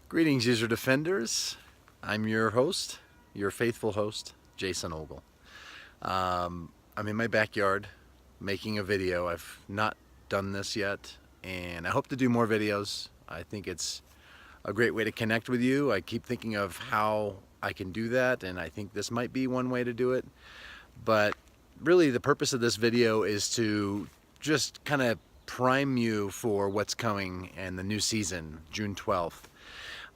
Greetings, user defenders. I'm your host, your faithful host, Jason Ogle. I'm in my backyard making a video. I've not done this yet, and I hope to do more videos. I think it's a great way to connect with you. I keep thinking of how I can do that, and I think this might be one way to do it. But really, the purpose of this video is to just kind of prime you for what's coming in the new season, June 12th.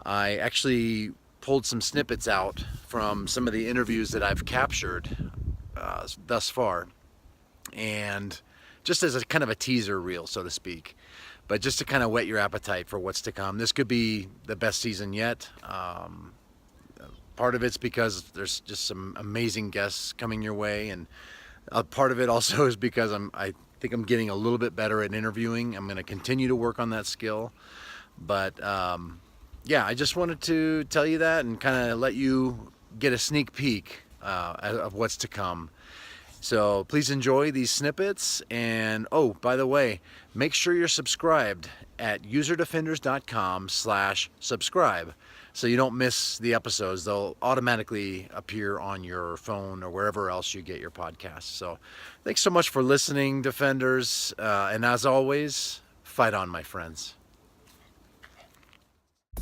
I actually pulled some snippets out from some of the interviews that I've captured thus far, and just as a kind of a teaser reel, so to speak, but just to kind of whet your appetite for what's to come. This could be the best season yet. Part of it's because there's just some amazing guests coming your way, and part of it also is because I think I'm getting a little bit better at interviewing. I'm going to continue to work on that skill, but yeah, I just wanted to tell you that and kind of let you get a sneak peek of what's to come. So please enjoy these snippets. And oh, by the way, make sure you're subscribed at userdefenders.com/subscribe so you don't miss the episodes. They'll automatically appear on your phone or wherever else you get your podcasts. So thanks so much for listening, Defenders. And as always, fight on, my friends.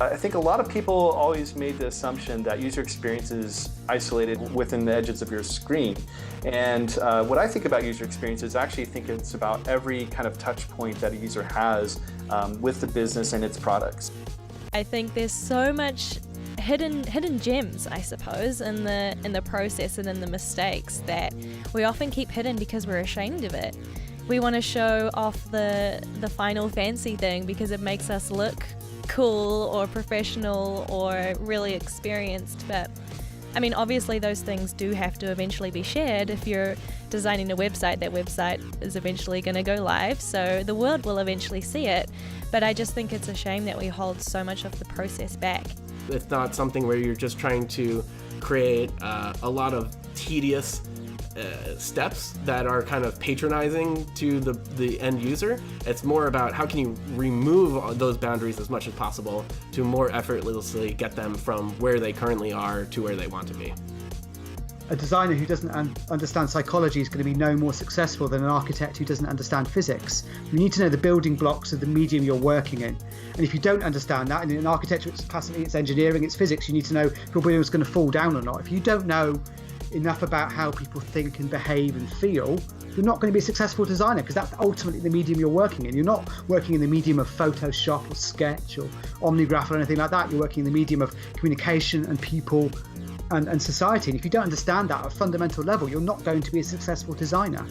I think a lot of people always made the assumption that user experience is isolated within the edges of your screen. And what I think about user experience is I actually think it's about every kind of touch point that a user has with the business and its products. I think there's so much hidden gems, I suppose, in the process and in the mistakes that we often keep hidden because we're ashamed of it. We want to show off the final fancy thing because it makes us look cool or professional or really experienced, but I mean, obviously those things do have to eventually be shared. If you're designing a website, that website is eventually going to go live, so the world will eventually see it. But I just think it's a shame that we hold so much of the process back. It's not something where you're just trying to create a lot of tedious steps that are kind of patronizing to the end user. It's more about how can you remove those boundaries as much as possible to more effortlessly get them from where they currently are to where they want to be. A designer who doesn't understand psychology is going to be no more successful than an architect who doesn't understand physics. You need to know the building blocks of the medium you're working in. And if you don't understand that, and in architecture it's classically it's engineering, it's physics, you need to know if your building is going to fall down or not. If you don't know enough about how people think and behave and feel, you're not going to be a successful designer, because that's ultimately the medium you're working in. You're not working in the medium of Photoshop or Sketch or Omnigraph or anything like that. You're working in the medium of communication and people and society. And if you don't understand that at a fundamental level, you're not going to be a successful designer.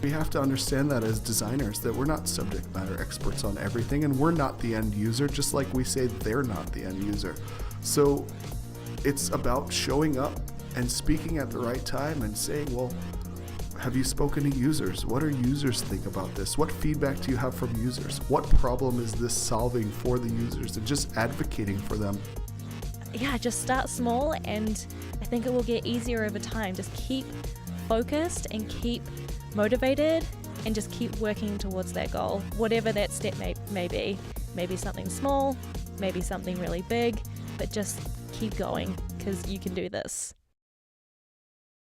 We have to understand that as designers, that we're not subject matter experts on everything, and we're not the end user, just like we say they're not the end user. So it's about showing up and speaking at the right time and saying, well, have you spoken to users? What do users think about this? What feedback do you have from users? What problem is this solving for the users? And just advocating for them. Yeah, just start small, and I think it will get easier over time. Just keep focused and keep motivated and just keep working towards that goal, whatever that step may be. Maybe something small, maybe something really big, but just keep going because you can do this.